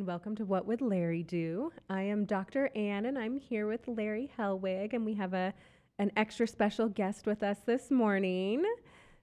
and welcome to What Would Larry Do? I am Dr. Ann, and I'm here with Larry Hellwig, and we have an extra special guest with us this morning.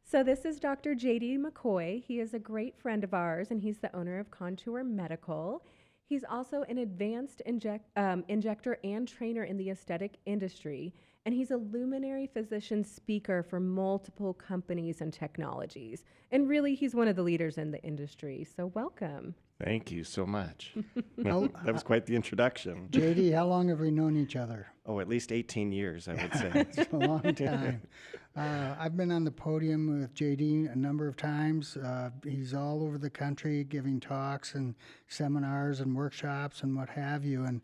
So this is Dr. JD McCoy. He is a great friend of ours, and he's the owner of Contour Medical. He's also an advanced injector and trainer in the aesthetic industry, and he's a luminary physician speaker for multiple companies and technologies. And really, he's one of the leaders in the industry. So welcome. Thank you so much. That was quite the introduction. JD, how long have we known each other? Oh, at least 18 years, I would say. It's a long time. I've been on the podium with JD a number of times. He's all over the country giving talks and seminars and workshops and what have you. And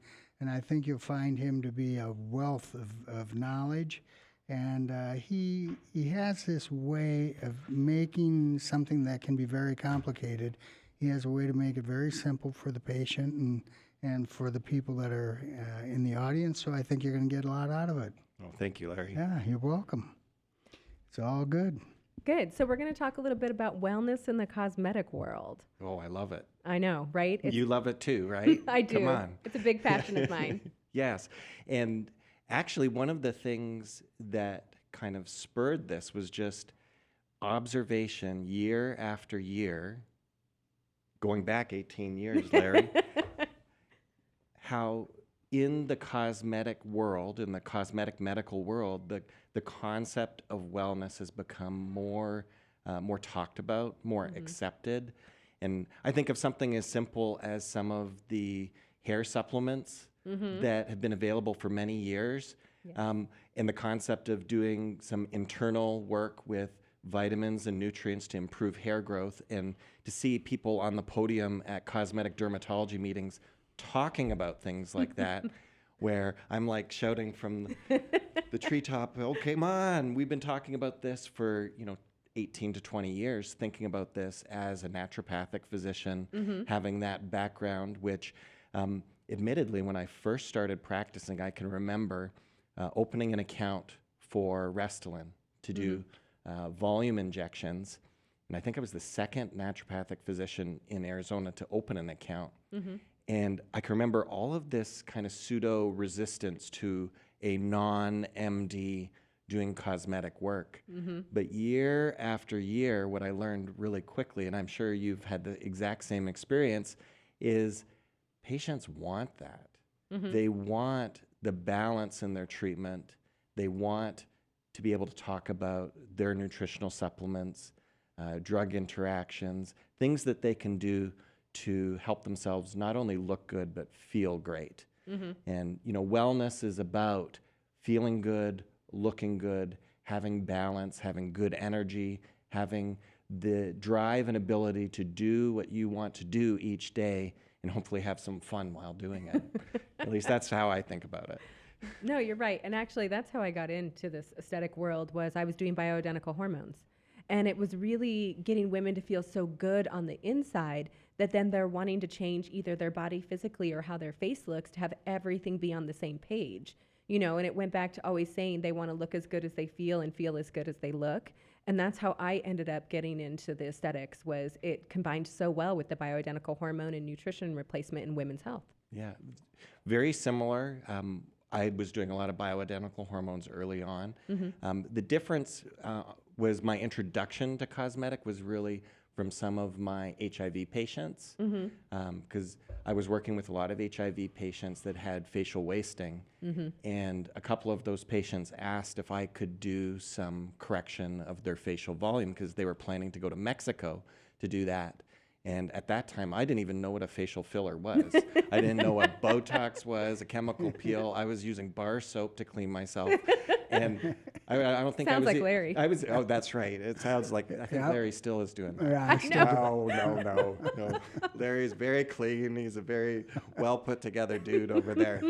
I think you'll find him to be a wealth of knowledge. And he has this way of making something that can be very complicated. He has a way to make it very simple for the patient and for the people that are in the audience. So I think you're going to get a lot out of it. Oh, thank you, Larry. Yeah, you're welcome. It's all good. Good. So we're going to talk a little bit about wellness in the cosmetic world. Oh, I love it. I know, right? You love it too, right? I do. Come on. It's a big passion of mine. Yes. And actually, one of the things that kind of spurred this was just observation year after year, going back 18 years, Larry, how in the cosmetic world, in the cosmetic medical world, the concept of wellness has become more talked about, more accepted. And I think of something as simple as some of the hair supplements that have been available for many years, and the concept of doing some internal work with vitamins and nutrients to improve hair growth, and to see people on the podium at cosmetic dermatology meetings talking about things like that, where I'm like shouting from the treetop, oh, come on, we've been talking about this for, 18 to 20 years, thinking about this as a naturopathic physician, having that background, which admittedly, when I first started practicing, I can remember opening an account for Restylane to do volume injections. And I think I was the second naturopathic physician in Arizona to open an account. And I can remember all of this kind of pseudo resistance to a non-MD doing cosmetic work. But year after year, what I learned really quickly, and I'm sure you've had the exact same experience, is patients want that. They want the balance in their treatment. They want to be able to talk about their nutritional supplements, drug interactions, things that they can do to help themselves not only look good, but feel great. And, wellness is about feeling good, looking good, having balance, having good energy, having the drive and ability to do what you want to do each day, and hopefully have some fun while doing it. At least that's how I think about it. No, you're right. And actually, that's how I got into this aesthetic world. Was I was doing bioidentical hormones. And it was really getting women to feel so good on the inside that then they're wanting to change either their body physically or how their face looks to have everything be on the same page. And it went back to always saying they want to look as good as they feel and feel as good as they look. And that's how I ended up getting into the aesthetics. Was it combined so well with the bioidentical hormone and nutrition replacement in women's health. Yeah, very similar. I was doing a lot of bioidentical hormones early on. The difference was my introduction to cosmetic was really from some of my HIV patients, because I was working with a lot of HIV patients that had facial wasting, and a couple of those patients asked if I could do some correction of their facial volume because they were planning to go to Mexico to do that. And at that time, I didn't even know what a facial filler was. I didn't know what Botox was, a chemical peel. I was using bar soap to clean myself. And I don't think Sounds I was... like Larry. Oh, that's right. It sounds like... I think Larry still is doing that. Yeah, No. Larry's very clean. He's a very well put together dude over there.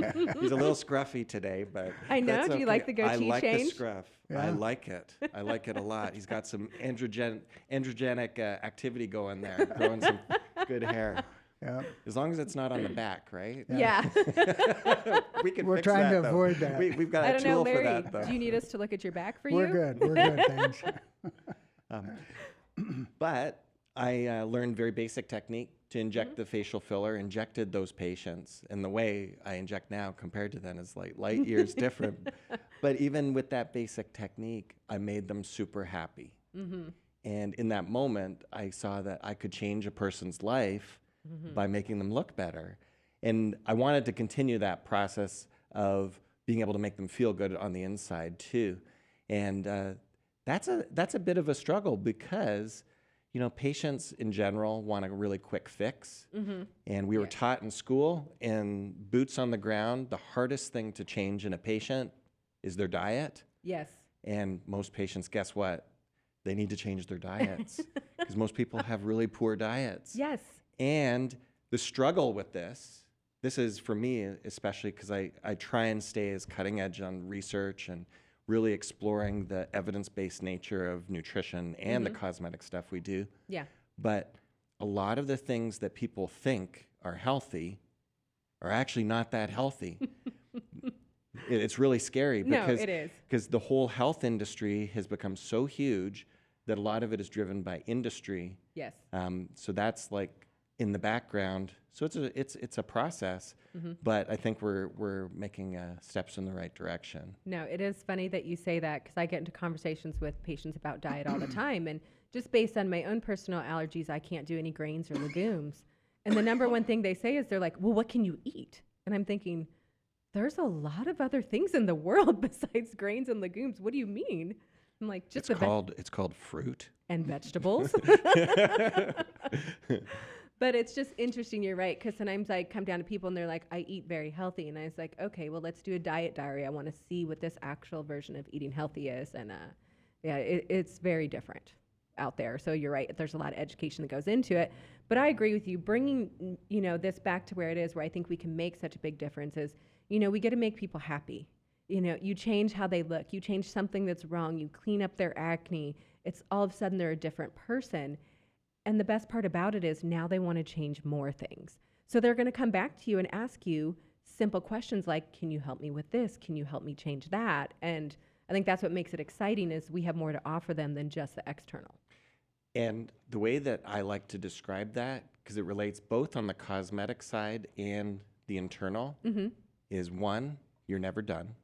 He's a little scruffy today, but... I know. that's Do you okay. like the goatee I like change? the scruff. Yeah. I like it. I like it a lot. He's got some androgenic activity going there, growing some good hair. Yeah. As long as it's not on the back, right? Yeah. We can We're fix trying that, to though. avoid that. We've got I a don't know, tool Larry. for that, though. Do you need us to look at your back for We're you? good. We're good, thanks. But I learned very basic technique to inject the facial filler, injected those patients, and the way I inject now compared to then is like light years different. But even with that basic technique, I made them super happy. And in that moment, I saw that I could change a person's life by making them look better. And I wanted to continue that process of being able to make them feel good on the inside too. And that's a bit of a struggle because patients in general want a really quick fix. And we were taught in school, and boots on the ground, the hardest thing to change in a patient is their diet. Yes. And most patients, guess what? They need to change their diets because most people have really poor diets. Yes. And the struggle with this is for me, especially because I try and stay as cutting edge on research and really exploring the evidence-based nature of nutrition and the cosmetic stuff we do. Yeah. But a lot of the things that people think are healthy are actually not that healthy. It's really scary because it is. because the whole health industry has become so huge that a lot of it is driven by industry. Yes. So that's like in the background. So it's a process, but I think we're making steps in the right direction. No, it is funny that you say that because I get into conversations with patients about diet all the time. And just based on my own personal allergies, I can't do any grains or legumes. And the number one thing they say is they're like, well, what can you eat? And I'm thinking, there's a lot of other things in the world besides grains and legumes. What do you mean? I'm like, just it's called fruit and vegetables. But it's just interesting. You're right. Because sometimes I come down to people and they're like, I eat very healthy. And I was like, okay, well, let's do a diet diary. I want to see what this actual version of eating healthy is. And it's very different out there. So you're right. There's a lot of education that goes into it. But I agree with you. Bringing, this back to where it is, where I think we can make such a big difference is, we get to make people happy. You change how they look. You change something that's wrong. You clean up their acne. It's all of a sudden they're a different person. And the best part about it is now they want to change more things. So they're going to come back to you and ask you simple questions like, can you help me with this? Can you help me change that? And I think that's what makes it exciting is we have more to offer them than just the external. And the way that I like to describe that, because it relates both on the cosmetic side and the internal, is one, you're never done.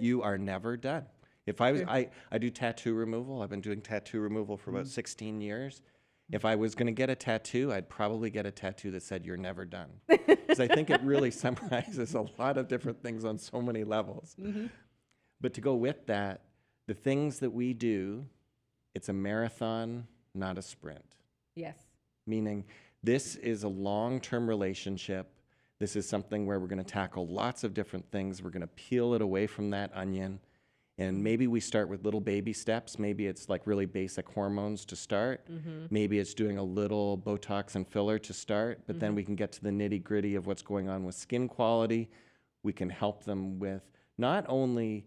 You are never done. If I do tattoo removal. I've been doing tattoo removal for about 16 years. If I was going to get a tattoo, I'd probably get a tattoo that said, you're never done. Because I think it really summarizes a lot of different things on so many levels. But to go with that, the things that we do, it's a marathon, not a sprint. Yes. Meaning this is a long-term relationship. This is something where we're going to tackle lots of different things. We're going to peel it away from that onion. And maybe we start with little baby steps. Maybe it's like really basic hormones to start. Maybe it's doing a little Botox and filler to start. But then we can get to the nitty-gritty of what's going on with skin quality. We can help them with not only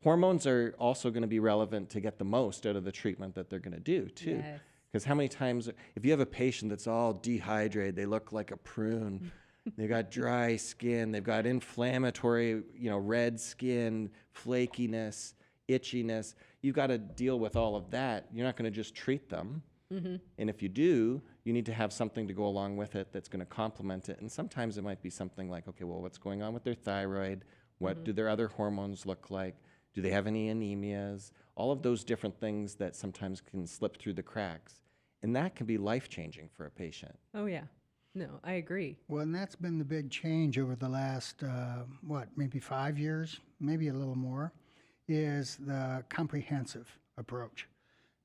hormones are also going to be relevant to get the most out of the treatment that they're going to do too. Because how many times, if you have a patient that's all dehydrated, they look like a prune. They've got dry skin. They've got inflammatory, red skin, flakiness, itchiness. You've got to deal with all of that. You're not going to just treat them. And if you do, you need to have something to go along with it that's going to complement it. And sometimes it might be something like, okay, well, what's going on with their thyroid? What do their other hormones look like? Do they have any anemias? All of those different things that sometimes can slip through the cracks. And that can be life-changing for a patient. Oh, yeah. No, I agree. Well, and that's been the big change over the last, maybe 5 years, maybe a little more, is the comprehensive approach.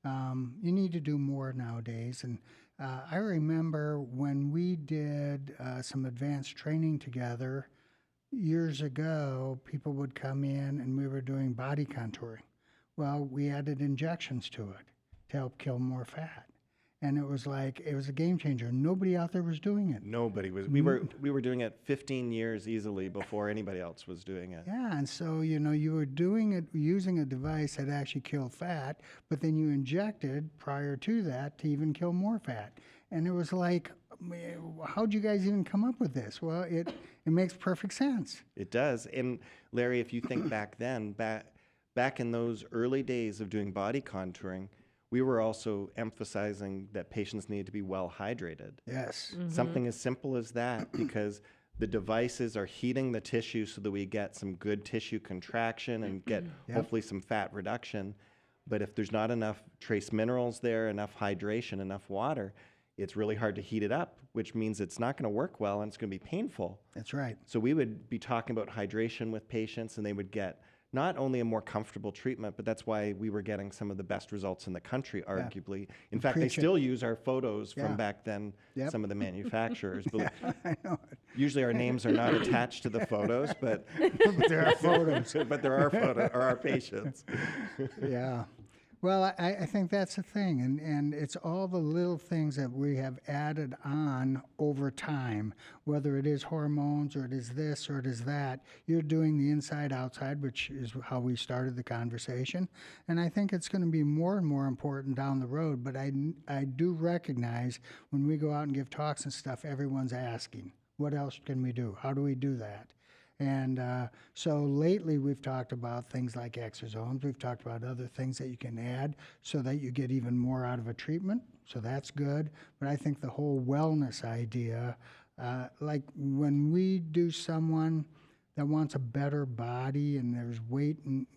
You need to do more nowadays. And I remember when we did some advanced training together years ago, people would come in and we were doing body contouring. Well, we added injections to it to help kill more fat. And it was a game changer. Nobody out there was doing it. Nobody was. We were doing it 15 years easily before anybody else was doing it. Yeah, and so, you were doing it using a device that actually killed fat, but then you injected prior to that to even kill more fat. And it was like, how'd you guys even come up with this? Well, it makes perfect sense. It does. And Larry, if you think back then, back in those early days of doing body contouring, we were also emphasizing that patients need to be well hydrated. Yes. Something as simple as that, because the devices are heating the tissue so that we get some good tissue contraction and get hopefully some fat reduction. But if there's not enough trace minerals there, enough hydration, enough water, it's really hard to heat it up, which means it's not going to work well and it's going to be painful. That's right. So we would be talking about hydration with patients, and they would get not only a more comfortable treatment, but that's why we were getting some of the best results in the country, arguably. In fact, they Preach it. still use our photos Yeah. from back then, Yep. some of the manufacturers. But I know it. usually our names are not attached to the photos, but But there are photos. but there are photos, or our patients. Yeah. Well, I think that's the thing, and it's all the little things that we have added on over time, whether it is hormones or it is this or it is that. You're doing the inside outside, which is how we started the conversation, and I think it's going to be more and more important down the road. But I do recognize when we go out and give talks and stuff, everyone's asking, what else can we do? How do we do that? And so lately we've talked about things like exosomes. We've talked about other things that you can add so that you get even more out of a treatment. So that's good. But I think the whole wellness idea, like when we do someone that wants a better body and there's weight, and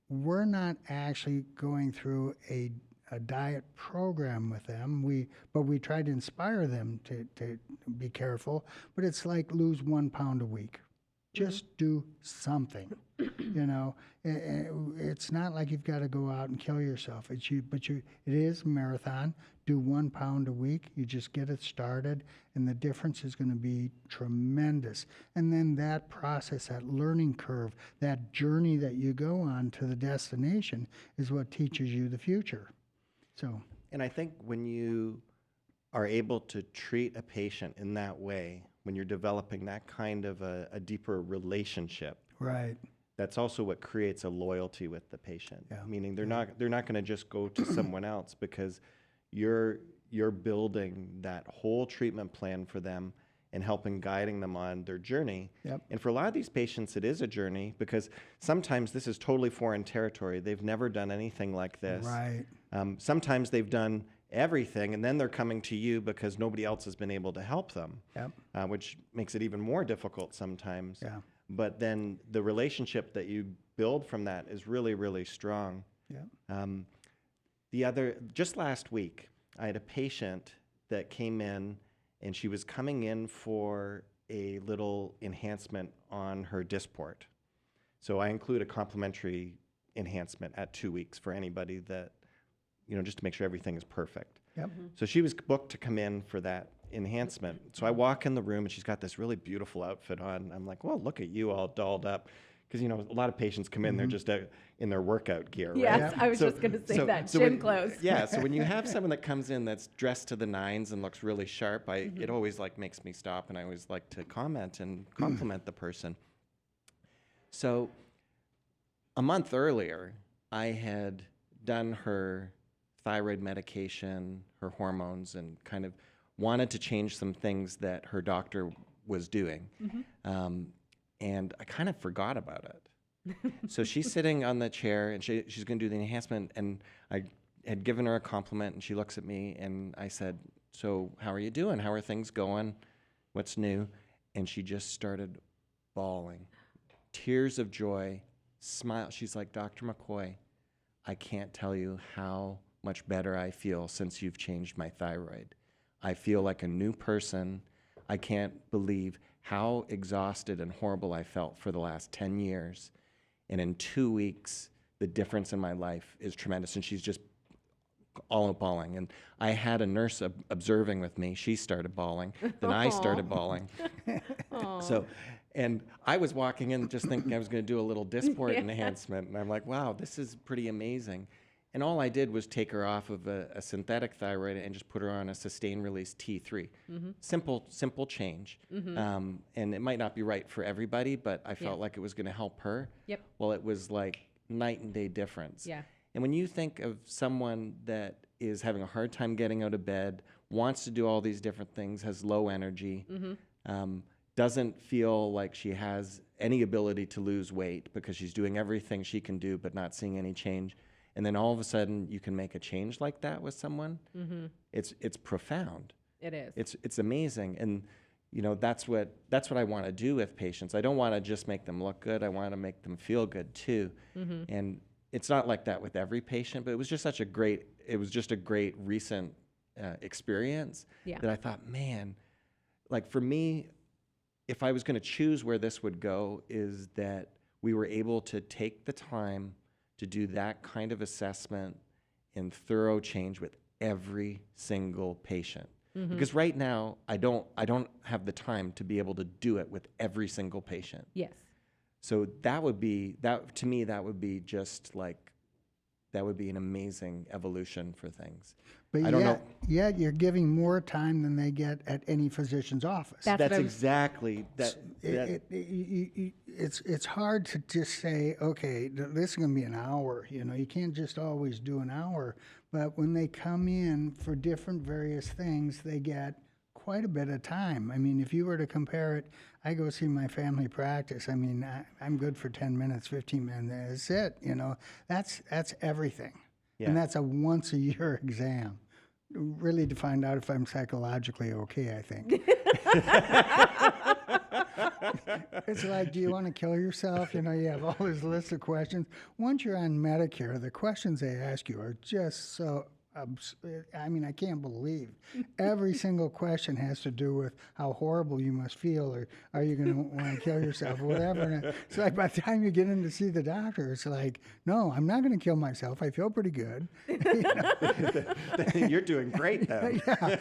we're not actually going through a diet program with them. But we try to inspire them to be careful. But it's like lose 1 pound a week. Just do something, It's not like you've got to go out and kill yourself. It is a marathon. Do 1 pound a week. You just get it started, and the difference is going to be tremendous. And then that process, that learning curve, that journey that you go on to the destination is what teaches you the future. So, And I think when you are able to treat a patient in that way, when you're developing that kind of a deeper relationship, right. that's also what creates a loyalty with the patient. Yeah. Meaning they're not going to just go to someone else, because you're building that whole treatment plan for them and helping guiding them on their journey. Yep. And for a lot of these patients, it is a journey, because sometimes this is totally foreign territory. They've never done anything like this. Right. Sometimes they've done everything, and then they're coming to you because nobody else has been able to help them, Yep. which makes it even more difficult sometimes. Yeah. But then the relationship that you build from that is really, really strong. Yeah. Just last week, I had a patient that came in, and she was coming in for a little enhancement on her dysport. So I include a complimentary enhancement at 2 weeks for anybody that, just to make sure everything is perfect. Yep. So she was booked to come in for that enhancement. So I walk in the room, and she's got this really beautiful outfit on. I'm like, well, look at you all dolled up. Because, a lot of patients come in, they're just in their workout gear, right? Yes, I was just going to say that, gym clothes. Yeah, so when you have someone that comes in that's dressed to the nines and looks really sharp, it always makes me stop, and I always like to comment and compliment the person. So a month earlier, I had done her thyroid medication, her hormones, and kind of wanted to change some things that her doctor was doing. And I kind of forgot about it. So she's sitting on the chair, and she's going to do the enhancement, and I had given her a compliment, and she looks at me, and I said, so how are you doing? How are things going? What's new? And she just started bawling. Tears of joy, smile. She's like, Dr. McCoy, I can't tell you how much better I feel since you've changed my thyroid. I feel like a new person. I can't believe how exhausted and horrible I felt for the last 10 years. And in 2 weeks, the difference in my life is tremendous. And she's just all bawling. And I had a nurse observing with me. She started bawling. Then I started bawling. So, and I was walking in just thinking I was going to do a little dysport enhancement. And I'm like, wow, this is pretty amazing. And all I did was take her off of a synthetic thyroid and just put her on a sustained release T3. Simple change. And it might not be right for everybody, but I felt like it was going to help her. Yep. Well, it was like night and day difference. Yeah. And when you think of someone that is having a hard time getting out of bed, wants to do all these different things, has low energy, doesn't feel like she has any ability to lose weight because she's doing everything she can do but not seeing any change, and then all of a sudden you can make a change like that with someone. It's profound. It is. It's amazing. And that's what I want to do with patients. I don't want to just make them look good. I want to make them feel good too. And it's not like that with every patient, but it was just a great recent experience that I thought, man, like for me, if I was going to choose where this would go, is that we were able to take the time to do that kind of assessment and thorough change with every single patient. Because right now, I don't have the time to be able to do it with every single patient. Yes. So to me, that would be just like, that would be an amazing evolution for things. But I don't know. Yet you're giving more time than they get at any physician's office. That's exactly that. It's hard to just say, okay, this is going to be an hour. You can't just always do an hour. But when they come in for different various things, they get quite a bit of time. I mean, if you were to compare it, I go see my family practice. I mean, I'm good for 10 minutes, 15 minutes. That's it. That's everything. Yeah. And that's a once a year exam, really to find out if I'm psychologically okay, I think. It's like, do you want to kill yourself? You have all this list of questions. Once you're on Medicare, the questions they ask you are just so I can't believe every single question has to do with how horrible you must feel, or are you going to want to kill yourself, or whatever. And it's like by the time you get in to see the doctor, it's like, no, I'm not going to kill myself. I feel pretty good. You're doing great, though. Yeah.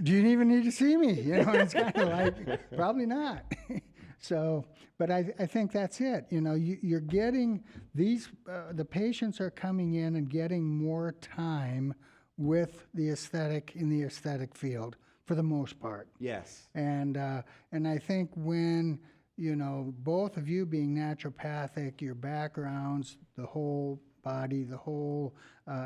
Do you even need to see me? It's kind of like, probably not. So, but I think that's it. You're getting these, the patients are coming in and getting more time with the aesthetic in the aesthetic field for the most part. Yes. And I think when, both of you being naturopathic, your backgrounds, the whole body, the whole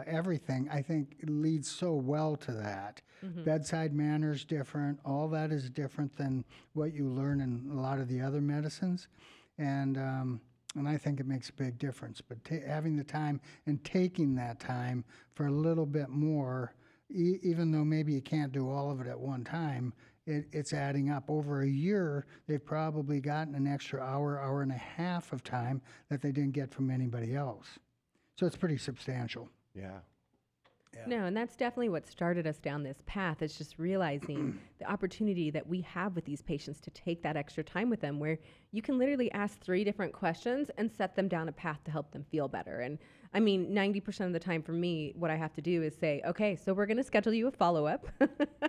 everything, I think it leads so well to that. Bedside manner is different. All that is different than what you learn in a lot of the other medicines. And I think it makes a big difference. But having the time and taking that time for a little bit more, even though maybe you can't do all of it at one time, it's adding up. Over a year, they've probably gotten an extra hour and a half of time that they didn't get from anybody else. So it's pretty substantial. Yeah. No, and that's definitely what started us down this path, is just realizing the opportunity that we have with these patients to take that extra time with them, where you can literally ask 3 different questions and set them down a path to help them feel better. And I mean, 90% of the time for me, what I have to do is say, okay, so we're going to schedule you a follow-up.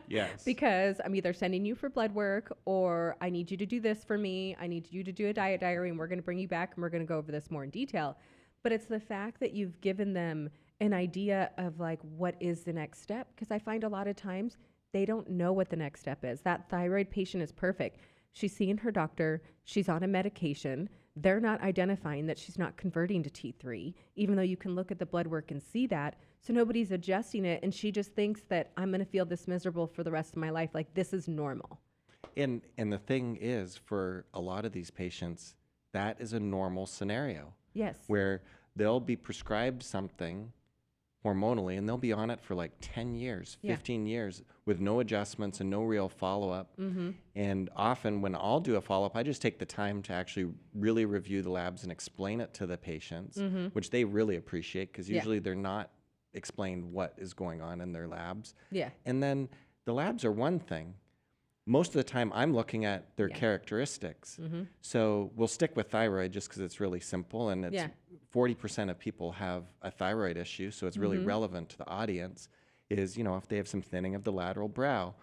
Yes. Because I'm either sending you for blood work, or I need you to do this for me. I need you to do a diet diary, and we're going to bring you back and we're going to go over this more in detail. But it's the fact that you've given them an idea of like, what is the next step? Because I find a lot of times they don't know what the next step is. That thyroid patient is perfect. She's seeing her doctor. She's on a medication. They're not identifying that she's not converting to T3, even though you can look at the blood work and see that. So nobody's adjusting it. And she just thinks that I'm going to feel this miserable for the rest of my life. Like, this is normal. And the thing is, for a lot of these patients, that is a normal scenario. Yes. Where they'll be prescribed something hormonally, and they'll be on it for like 10 years, 15 years with no adjustments and no real follow-up. And often when I'll do a follow-up, I just take the time to actually really review the labs and explain it to the patients, which they really appreciate, because usually they're not explained what is going on in their labs. Yeah. And then the labs are one thing. Most of the time I'm looking at their characteristics. So we'll stick with thyroid just because it's really simple, and it's 40% of people have a thyroid issue, so it's really relevant to the audience, is, if they have some thinning of the lateral brow.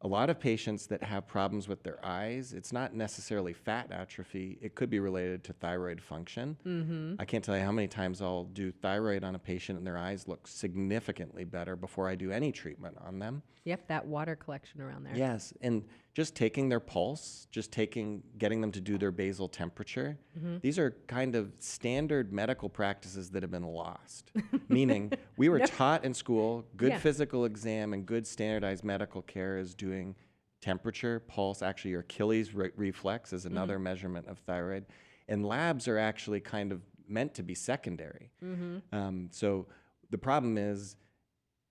A lot of patients that have problems with their eyes, it's not necessarily fat atrophy. It could be related to thyroid function. I can't tell you how many times I'll do thyroid on a patient and their eyes look significantly better before I do any treatment on them. Yep, that water collection around there. Yes, and just taking their pulse, getting them to do their basal temperature. These are kind of standard medical practices that have been lost. Meaning, we were taught in school, good physical exam and good standardized medical care is doing temperature, pulse. Actually, your Achilles reflex is another measurement of thyroid. And labs are actually kind of meant to be secondary. So the problem is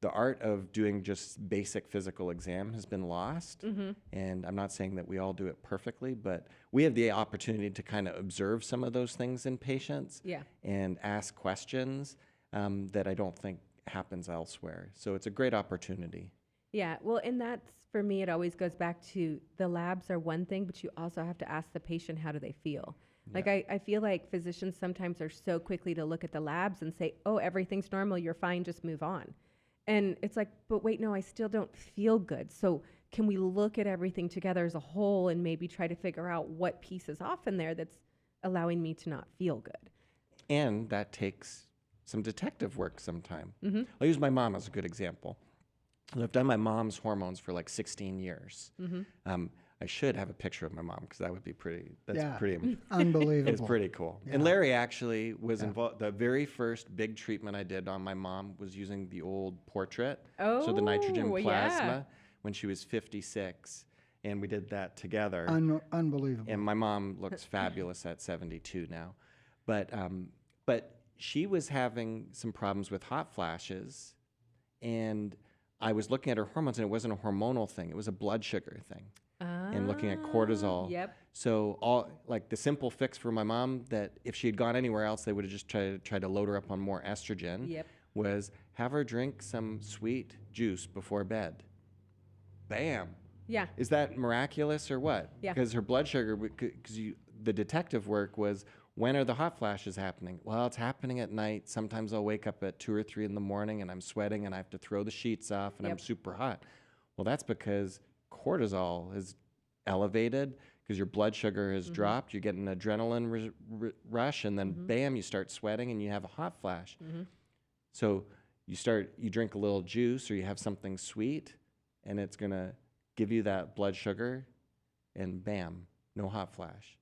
the art of doing just basic physical exam has been lost. And I'm not saying that we all do it perfectly, but we have the opportunity to kind of observe some of those things in patients and ask questions that I don't think happens elsewhere. So it's a great opportunity. Yeah, well, and that's, for me, it always goes back to the labs are one thing, but you also have to ask the patient, how do they feel? Like, I feel like physicians sometimes are so quickly to look at the labs and say, oh, everything's normal, you're fine, just move on. And it's like, but wait, no, I still don't feel good. So can we look at everything together as a whole and maybe try to figure out what piece is off in there that's allowing me to not feel good? And that takes some detective work sometime. I'll use my mom as a good example. I've done my mom's hormones for like 16 years. I should have a picture of my mom because that would be pretty, pretty unbelievable. It's pretty cool. And Larry actually was involved. The very first big treatment I did on my mom was using the old portrait. So the nitrogen plasma when she was 56. And we did that together. Unbelievable. And my mom looks fabulous at 72 now. But she was having some problems with hot flashes. And I was looking at her hormones, and it wasn't a hormonal thing. It was a blood sugar thing. And looking at cortisol. So all like the simple fix for my mom that if she had gone anywhere else, they would have just tried to load her up on more estrogen. Was have her drink some sweet juice before bed. Bam. Is that miraculous or what? Because her blood sugar, because the detective work was, when are the hot flashes happening? Well, it's happening at night. Sometimes I'll wake up at 2 or 3 in the morning and I'm sweating and I have to throw the sheets off and I'm super hot. Well, that's because cortisol is elevated because your blood sugar has dropped. You get an adrenaline rush, and then bam, you start sweating and you have a hot flash. So you drink a little juice or you have something sweet, and it's gonna give you that blood sugar, and bam, no hot flash.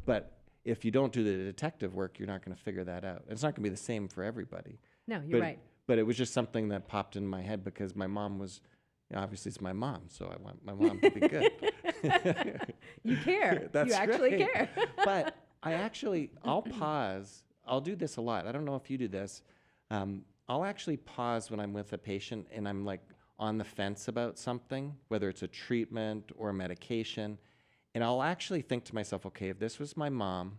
But if you don't do the detective work, you're not gonna figure that out. It's not gonna be the same for everybody. No, you're right. But it was just something that popped in my head because my mom was. Obviously, it's my mom, so I want my mom to be good. You care. That's you actually right. care. But I'll pause. I'll do this a lot. I don't know if you do this. I'll actually pause when I'm with a patient and I'm like on the fence about something, whether it's a treatment or a medication. And I'll actually think to myself, okay, if this was my mom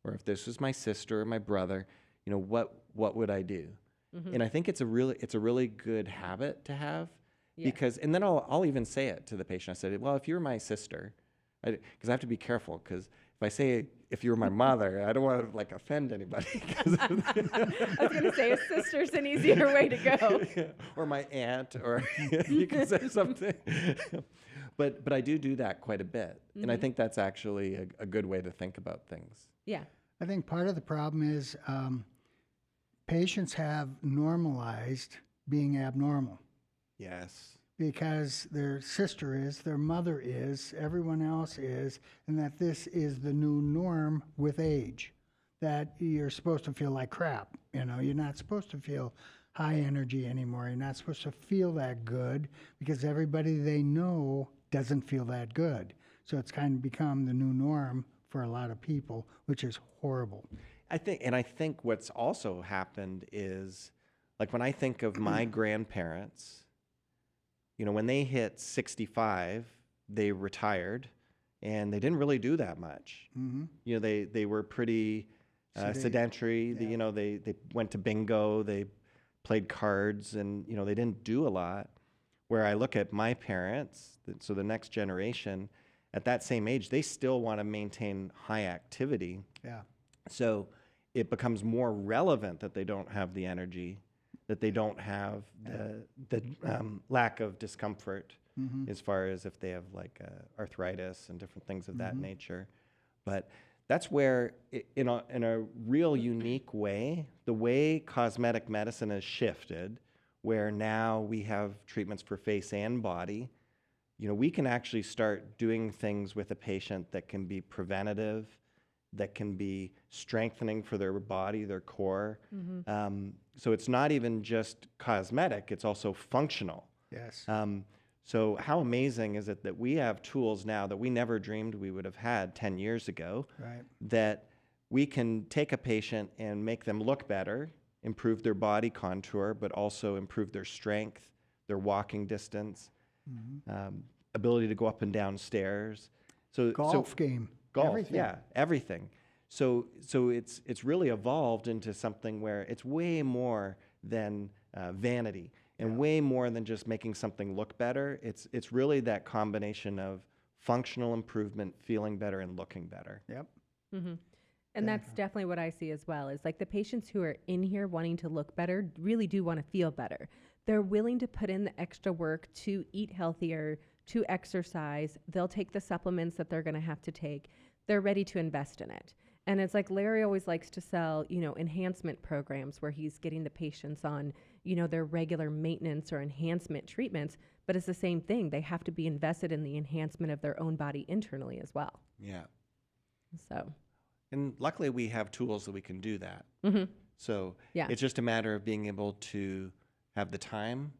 or if this was my sister or my brother, what would I do? And I think it's a really good habit to have. Because, and then I'll even say it to the patient. I said, well, if you're my sister, because I have to be careful, because if I say, if you were my mother, I don't want to like offend anybody. I was going to say a sister's an easier way to go. Or my aunt, or you can say something. But I do that quite a bit. And I think that's actually a good way to think about things. I think part of the problem is patients have normalized being abnormal. Yes. Because their sister is, their mother is, everyone else is, and that this is the new norm with age. That you're supposed to feel like crap. You're not supposed to feel high energy anymore. You're not supposed to feel that good because everybody they know doesn't feel that good. So it's kind of become the new norm for a lot of people, which is horrible. I think what's also happened is, like when I think of my grandparents, when they hit 65, they retired, and they didn't really do that much. They were pretty sedentary. They went to bingo, they played cards, and they didn't do a lot. Where I look at my parents, so the next generation, at that same age, they still want to maintain high activity. So it becomes more relevant that they don't have the energy, that they don't have the lack of discomfort as far as if they have like arthritis and different things of that nature. But that's where, in a real unique way, the way cosmetic medicine has shifted, where now we have treatments for face and body, we can actually start doing things with a patient that can be preventative, that can be strengthening for their body, their core. So it's not even just cosmetic, it's also functional. Yes. So how amazing is it that we have tools now that we never dreamed we would have had 10 years ago, Right. that we can take a patient and make them look better, improve their body contour, but also improve their strength, their walking distance, ability to go up and down stairs. Golf game. Golf, Everything. yeah, everything. So it's really evolved into something where it's way more than vanity and way more than just making something look better. It's really that combination of functional improvement, feeling better, and looking better. Yep. And that's definitely what I see as well, is like the patients who are in here wanting to look better really do want to feel better. They're willing to put in the extra work to eat healthier, to exercise. They'll take the supplements that they're going to have to take. They're ready to invest in it. And it's like Larry always likes to sell, enhancement programs where he's getting the patients on, their regular maintenance or enhancement treatments. But it's the same thing. They have to be invested in the enhancement of their own body internally as well. Yeah. So. And luckily we have tools that we can do that. So it's just a matter of being able to have the time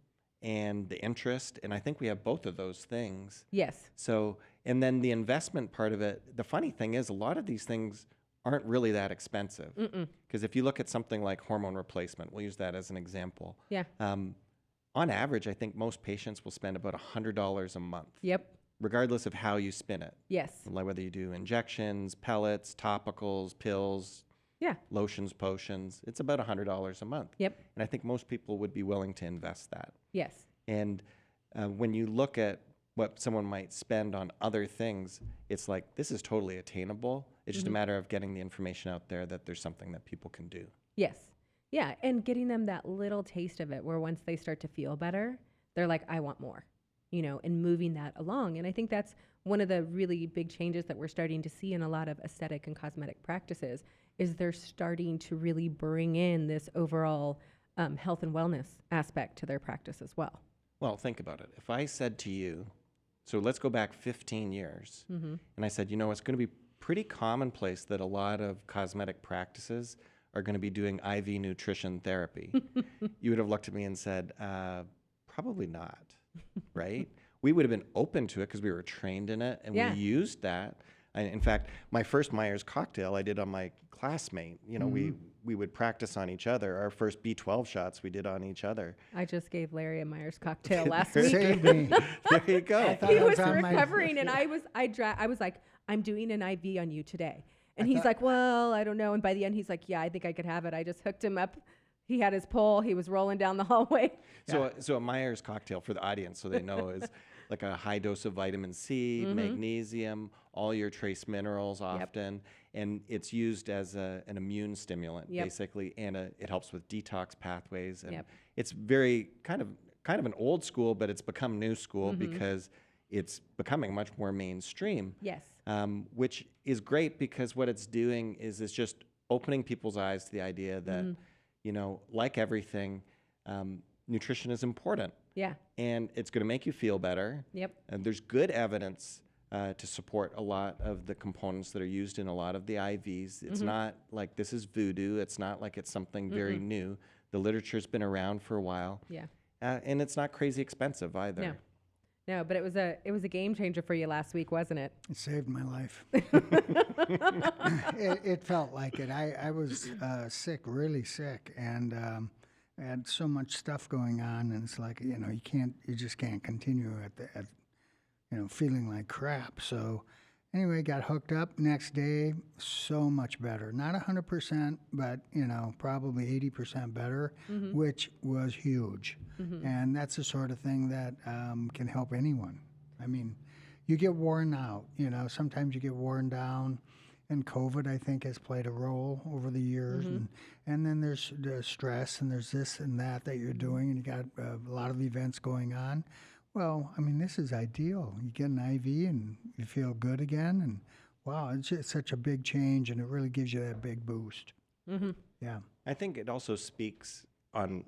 and the interest. And I think we have both of those things. Yes. So, and then the investment part of it, the funny thing is a lot of these things aren't really that expensive. Because if you look at something like hormone replacement, we'll use that as an example. Yeah. On average, I think most patients will spend about $100 a month. Yep. Regardless of how you spin it. Yes. Like whether you do injections, pellets, topicals, pills, lotions, potions, it's about $100 a month. Yep. And I think most people would be willing to invest that. Yes. And when you look at what someone might spend on other things, it's like, this is totally attainable. It's just a matter of getting the information out there that there's something that people can do. Yes. Yeah. And getting them that little taste of it where once they start to feel better, they're like, I want more. And moving that along. And I think that's one of the really big changes that we're starting to see in a lot of aesthetic and cosmetic practices is they're starting to really bring in this overall health and wellness aspect to their practice as well. Well, think about it. If I said to you, so let's go back 15 years, and I said, it's going to be pretty commonplace that a lot of cosmetic practices are going to be doing IV nutrition therapy. You would have looked at me and said, probably not. Right? We would have been open to it because we were trained in it and we used that. In fact, my first Myers cocktail I did on my classmate. We would practice on each other. Our first B12 shots we did on each other. I just gave Larry a Myers cocktail last week. Saved me. There you go. He was recovering and I was like, I'm doing an IV on you today. And he's like, well, I don't know. And by the end, he's like, yeah, I think I could have it. I just hooked him up. He had his pole. He was rolling down the hallway. So a Myers cocktail for the audience, so they know, is like a high dose of vitamin C, magnesium, all your trace minerals often, and it's used as an immune stimulant basically, and it helps with detox pathways. And it's very kind of an old school, but it's become new school because it's becoming much more mainstream. Yes. Which is great because what it's doing is it's just opening people's eyes to the idea that. Like everything, nutrition is important. Yeah. And it's going to make you feel better. Yep. And there's good evidence to support a lot of the components that are used in a lot of the IVs. It's not like this is voodoo. It's not like it's something very new. The literature's been around for a while. Yeah. And it's not crazy expensive either. No, but it was a game changer for you last week, wasn't it? It saved my life. It felt like it. I was sick, really sick, and I had so much stuff going on, and it's like you just can't continue at feeling like crap. So anyway, got hooked up. Next day, so much better. Not 100%, but probably 80% better, which was huge. And that's the sort of thing that can help anyone. I mean, you get worn out. Sometimes you get worn down. And COVID, I think, has played a role over the years. And then there's the stress, and there's this and that you're doing, and you got a lot of events going on. Well, I mean, this is ideal. You get an IV, and you feel good again. And wow, it's just such a big change, and it really gives you that big boost. Yeah. I think it also speaks on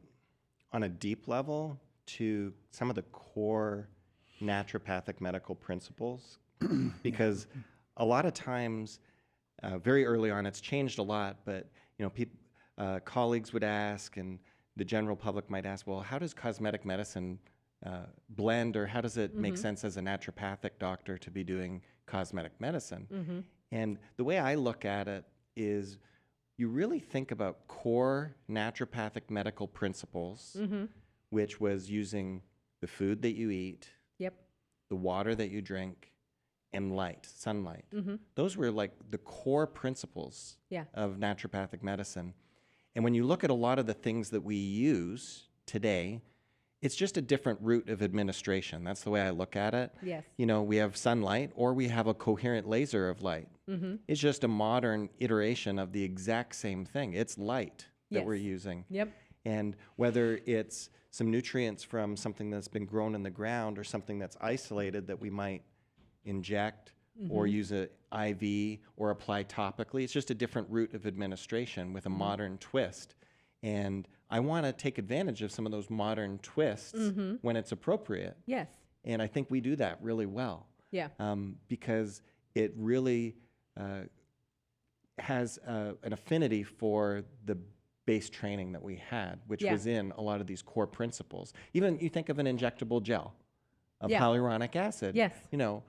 a deep level to some of the core naturopathic medical principles, because a lot of times, very early on, it's changed a lot, but colleagues would ask, and the general public might ask, well, how does cosmetic medicine blend, or how does it make sense as a naturopathic doctor to be doing cosmetic medicine? And the way I look at it is you really think about core naturopathic medical principles, which was using the food that you eat, Yep. the water that you drink, and light, sunlight. Those were like the core principles Yeah. of naturopathic medicine. And when you look at a lot of the things that we use today, it's just a different route of administration. That's the way I look at it. Yes. You know, we have sunlight or we have a coherent laser of light. It's just a modern iteration of the exact same thing. It's light that we're Yes. using. Yep. And whether it's some nutrients from something that's been grown in the ground or something that's isolated that we might inject or use a IV or apply topically, it's just a different route of administration with a modern twist. And I want to take advantage of some of those modern twists when it's appropriate. Yes. And I think we do that really well. Yeah. Because it really has an affinity for the base training that we had, which was in a lot of these core principles. Even you think of an injectable gel of hyaluronic acid. Yes. You know,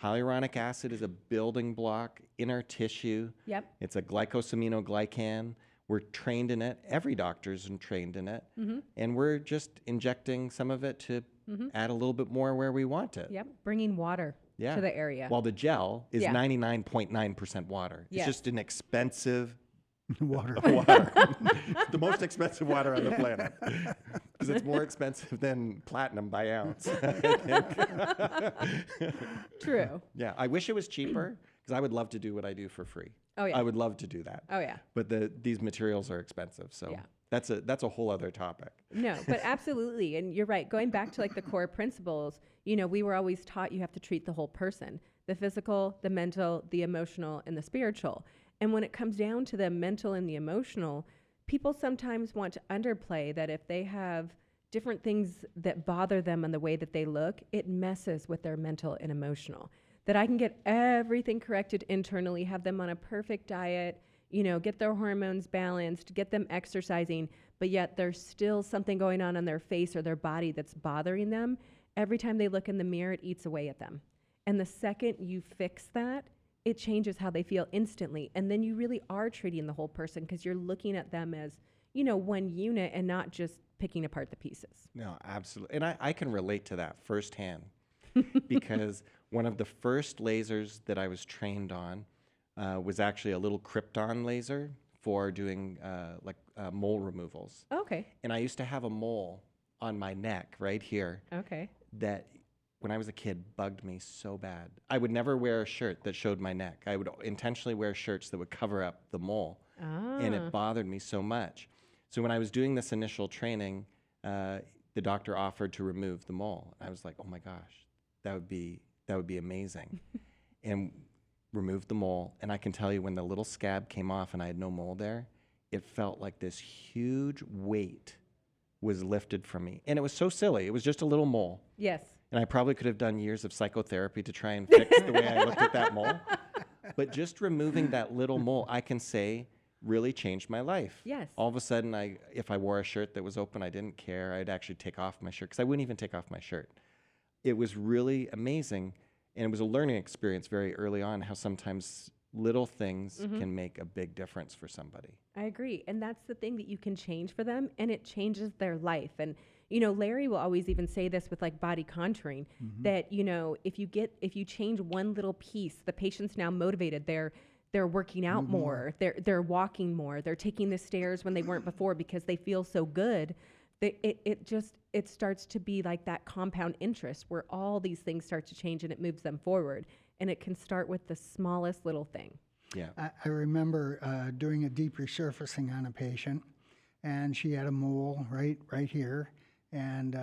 hyaluronic acid is a building block in our tissue. Yep. It's a glycosaminoglycan. We're trained in it. Every doctor's trained in it. And we're just injecting some of it to add a little bit more where we want it. Yep. Bringing water to the area. While the gel is Yeah. 99.9% water. Yes. It's just an expensive Water. water. The most expensive water on the planet. Because it's more expensive than platinum by ounce, I think. True. Yeah, I wish it was cheaper because I would love to do what I do for free. Oh, yeah. I would love to do that. Oh, yeah. But these materials are expensive, so Yeah. that's a whole other topic. No, but absolutely. And you're right. Going back to like the core principles, you know, we were always taught you have to treat the whole person, the physical, the mental, the emotional, and the spiritual. And when it comes down to the mental and the emotional, people sometimes want to underplay that if they have different things that bother them in the way that they look, it messes with their mental and emotional. That I can get everything corrected internally, have them on a perfect diet, you know, get their hormones balanced, get them exercising, but yet there's still something going on their face or their body that's bothering them. Every time they look in the mirror, it eats away at them. And the second you fix that, it changes how they feel instantly. And then you really are treating the whole person because you're looking at them as, you know, one unit and not just picking apart the pieces. No, absolutely. And I can relate to that firsthand because one of the first lasers that I was trained on was actually a little krypton laser for doing mole removals. Okay. And I used to have a mole on my neck right here Okay. that when I was a kid bugged me so bad. I would never wear a shirt that showed my neck. I would intentionally wear shirts that would cover up the mole. And it bothered me so much. So when I was doing this initial training, the doctor offered to remove the mole. I was like, oh my gosh, that would be amazing. And removed the mole. And I can tell you when the little scab came off and I had no mole there, it felt like this huge weight was lifted from me. And it was so silly. It was just a little mole. Yes. And I probably could have done years of psychotherapy to try and fix the way I looked at that mole. But just removing that little mole, I can say, really changed my life. Yes. All of a sudden, if I wore a shirt that was open, I didn't care. I'd actually take off my shirt because I wouldn't even take off my shirt. It was really amazing. And it was a learning experience very early on how sometimes little things can make a big difference for somebody. I agree. And that's the thing that you can change for them, and it changes their life. And, you know, Larry will always even say this with like body contouring that, you know, if you change one little piece, the patient's now motivated. They're working out more. They're walking more. They're taking the stairs when they weren't before because they feel so good. It starts to be like that compound interest where all these things start to change and it moves them forward. And it can start with the smallest little thing. Yeah. I remember doing a deep resurfacing on a patient, and she had a mole right here, and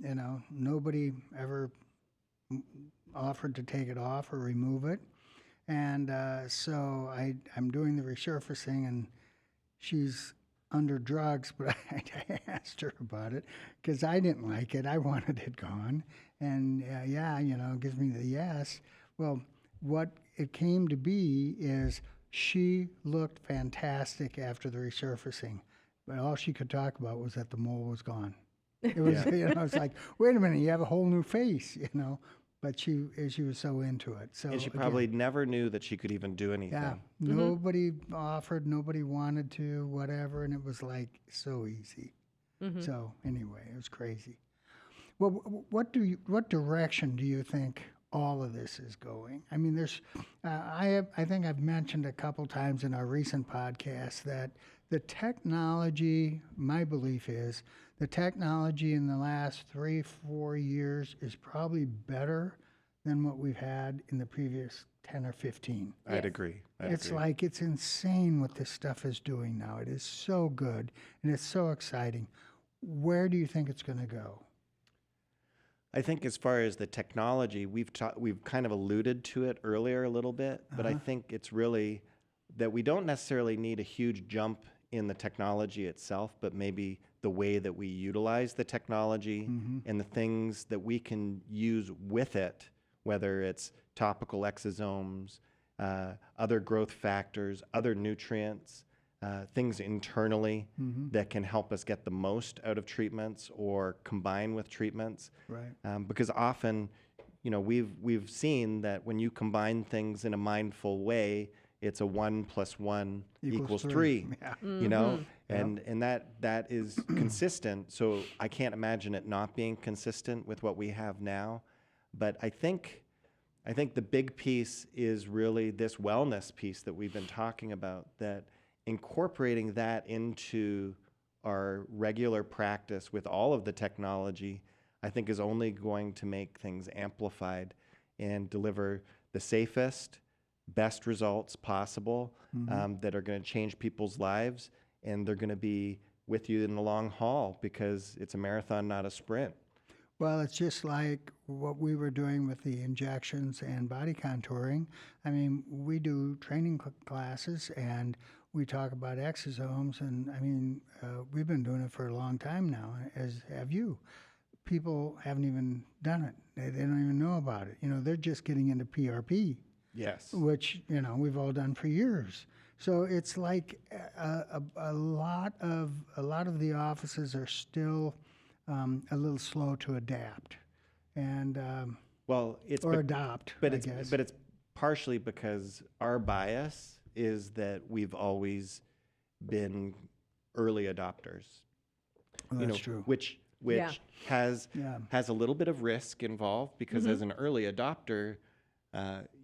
you know, nobody ever offered to take it off or remove it, and so I'm doing the resurfacing, and she's under drugs, but I asked her about it because I didn't like it. I wanted it gone, and yeah, you know, gives me the yes. Well, what it came to be is she looked fantastic after the resurfacing, but all she could talk about was that the mole was gone. It was, you know, it's like, wait a minute, you have a whole new face, you know. but she was so into it. So And she again, probably never knew that she could even do anything. yeah, nobody offered, nobody wanted to, whatever, and it was like so easy. So anyway, it was crazy. Well, what direction do you think all of this is going? I mean, I think I've mentioned a couple times in our recent podcast that the technology, my belief is, the technology in the last 3-4 years is probably better than what we've had in the previous 10 or 15. I'd agree. It's like it's insane what this stuff is doing now. It is so good and it's so exciting. Where do you think it's going to go? I think as far as the technology, we've kind of alluded to it earlier a little bit, but I think it's really that we don't necessarily need a huge jump in the technology itself, but maybe the way that we utilize the technology and the things that we can use with it, whether it's topical exosomes, other growth factors, other nutrients, things internally that can help us get the most out of treatments or combine with treatments. Right. Because often, we've seen that when you combine things in a mindful way, it's a 1 + 1 equals 3. Yeah. And that is consistent. So I can't imagine it not being consistent with what we have now. But I think the big piece is really this wellness piece that we've been talking about, that incorporating that into our regular practice with all of the technology, I think is only going to make things amplified and deliver the safest, best results possible that are going to change people's lives, and they're going to be with you in the long haul because it's a marathon, not a sprint. Well, it's just like what we were doing with the injections and body contouring. I mean, we do training classes and we talk about exosomes, and I mean, we've been doing it for a long time now, as have you. People haven't even done it. They don't even know about it. They're just getting into PRP. Yes. Which, we've all done for years. So it's like a lot of the offices are still a little slow to adapt, and adopt. But I guess. it's partially because our bias is that we've always been early adopters. Well, that's true. Which has a little bit of risk involved because as an early adopter,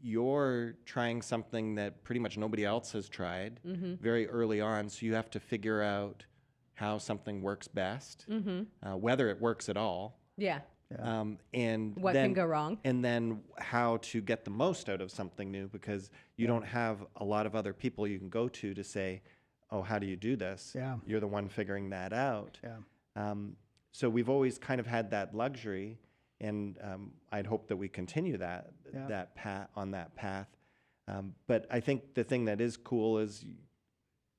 you're trying something that pretty much nobody else has tried very early on. So you have to figure out how something works best, whether it works at all. Yeah. And what then, can go wrong. And then how to get the most out of something new, because you don't have a lot of other people you can go to say, oh, how do you do this? Yeah. You're the one figuring that out. Yeah. So we've always kind of had that luxury, and I'd hope that we continue that path. But I think the thing that is cool is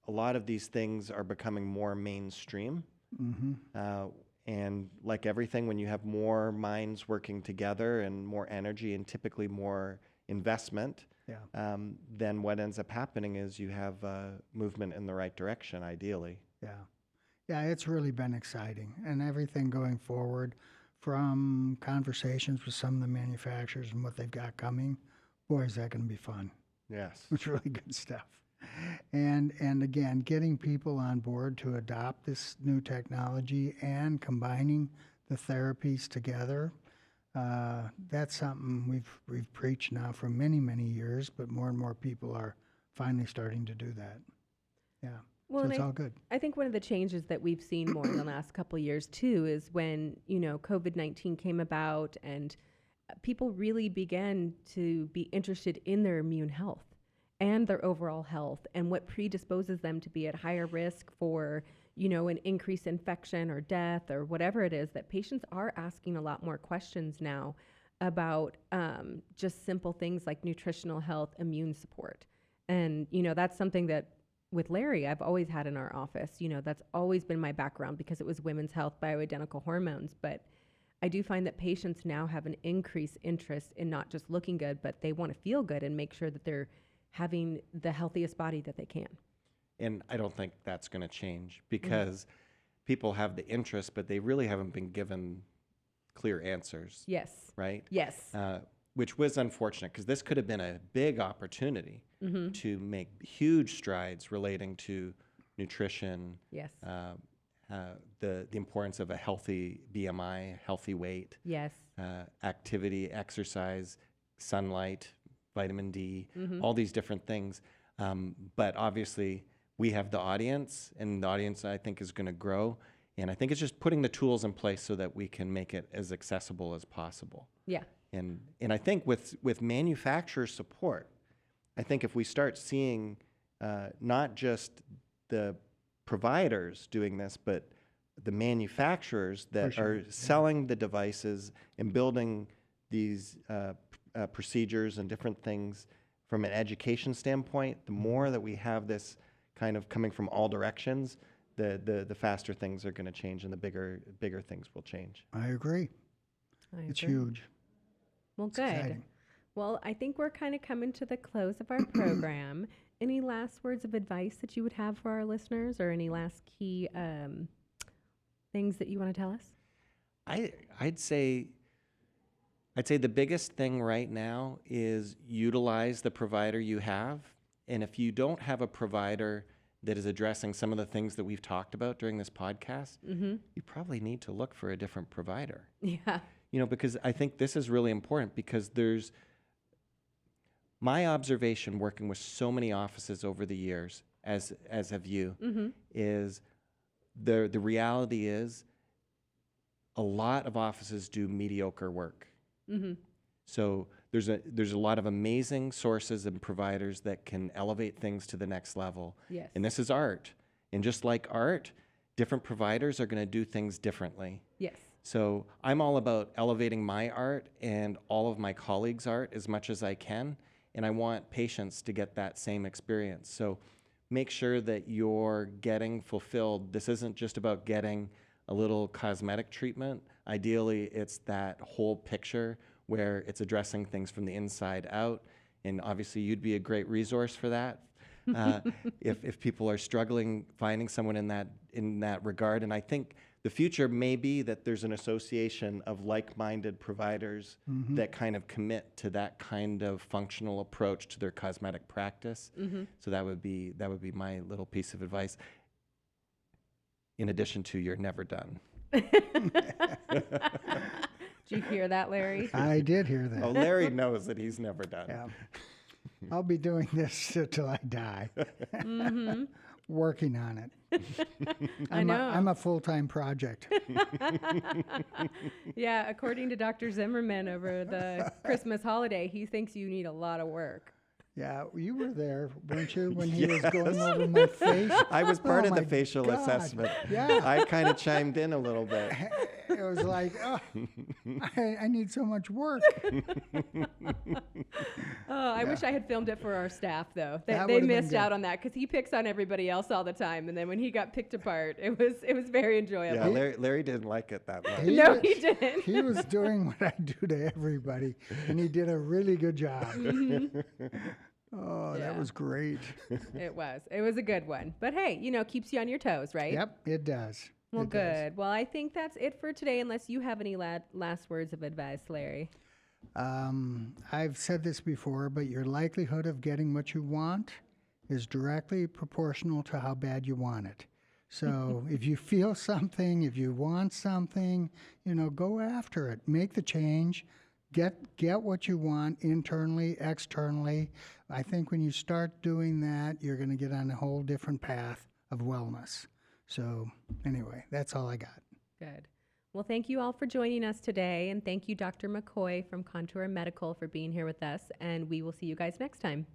a lot of these things are becoming more mainstream. And like everything, when you have more minds working together and more energy and typically more investment, then what ends up happening is you have movement in the right direction, ideally. Yeah, it's really been exciting. And everything going forward, from conversations with some of the manufacturers and what they've got coming, boy, is that going to be fun. Yes. It's really good stuff. And again, getting people on board to adopt this new technology and combining the therapies together, that's something we've preached now for many, many years, but more and more people are finally starting to do that. Yeah. Well, so it's all good. I think one of the changes that we've seen more in the last couple of years too is when, COVID-19 came about and people really began to be interested in their immune health and their overall health and what predisposes them to be at higher risk for, an increased infection or death or whatever it is, that patients are asking a lot more questions now about just simple things like nutritional health, immune support. And, that's something that with Larry, I've always had in our office. That's always been my background because it was women's health, bioidentical hormones. But I do find that patients now have an increased interest in not just looking good, but they want to feel good and make sure that they're having the healthiest body that they can. And I don't think that's going to change because people have the interest, but they really haven't been given clear answers, Yes. right? Yes. Which was unfortunate because this could have been a big opportunity to make huge strides relating to nutrition, Yes. the importance of a healthy BMI, healthy weight, Yes. activity, exercise, sunlight, vitamin D, all these different things. But obviously, we have the audience, and the audience, I think, is going to grow. And I think it's just putting the tools in place so that we can make it as accessible as possible. Yeah. And I think with manufacturer support, I think if we start seeing not just the providers doing this, but the manufacturers that are selling the devices and building these procedures and different things from an education standpoint, the more that we have this kind of coming from all directions, the faster things are going to change and the bigger things will change. I agree. It's huge. Well, It's good. exciting. Well, I think we're kind of coming to the close of our program. Any last words of advice that you would have for our listeners, or any last key things that you want to tell us? I'd say the biggest thing right now is utilize the provider you have. And if you don't have a provider that is addressing some of the things that we've talked about during this podcast, you probably need to look for a different provider. Yeah. Because I think this is really important because there's my observation working with so many offices over the years, as have you, is the reality is a lot of offices do mediocre work. So there's a lot of amazing sources and providers that can elevate things to the next level. Yes. And this is art. And just like art, different providers are going to do things differently. Yes. So I'm all about elevating my art and all of my colleagues' art as much as I can. And I want patients to get that same experience. So make sure that you're getting fulfilled. This isn't just about getting a little cosmetic treatment. Ideally, it's that whole picture where it's addressing things from the inside out. And obviously, you'd be a great resource for that. If people are struggling finding someone in that regard. And I think the future may be that there's an association of like-minded providers that kind of commit to that kind of functional approach to their cosmetic practice. So that would be my little piece of advice. In addition to you're never done. Did you hear that, Larry? I did hear that. Oh, Larry knows that he's never done. Yeah. I'll be doing this till I die. Working on it. I know. I'm a full-time project. Yeah, according to Dr. Zimmerman over the Christmas holiday, he thinks you need a lot of work. Yeah, you were there, weren't you, when he was going over my face? I was part Oh of the my facial God. assessment. Yeah. I kind of chimed in a little bit. It was like, oh, I need so much work. Oh, I wish I had filmed it for our staff, though. That They would've been missed good. out on that because he picks on everybody else all the time, and then when he got picked apart, it was very enjoyable. Yeah, Larry didn't like it that much. No, he didn't. He was doing what I do to everybody, and he did a really good job. Oh, Yeah. that was great. It was. It was a good one. But hey, keeps you on your toes, right? Yep, it does. Well, It does. good. Well, I think that's it for today, unless you have any last words of advice, Larry. I've said this before, but your likelihood of getting what you want is directly proportional to how bad you want it. So if you feel something, if you want something, go after it. Make the change. Get what you want internally, externally. I think when you start doing that, you're going to get on a whole different path of wellness. So anyway, that's all I got. Good. Well, thank you all for joining us today, and thank you, Dr. McCoy from Contour Medical, for being here with us, and we will see you guys next time.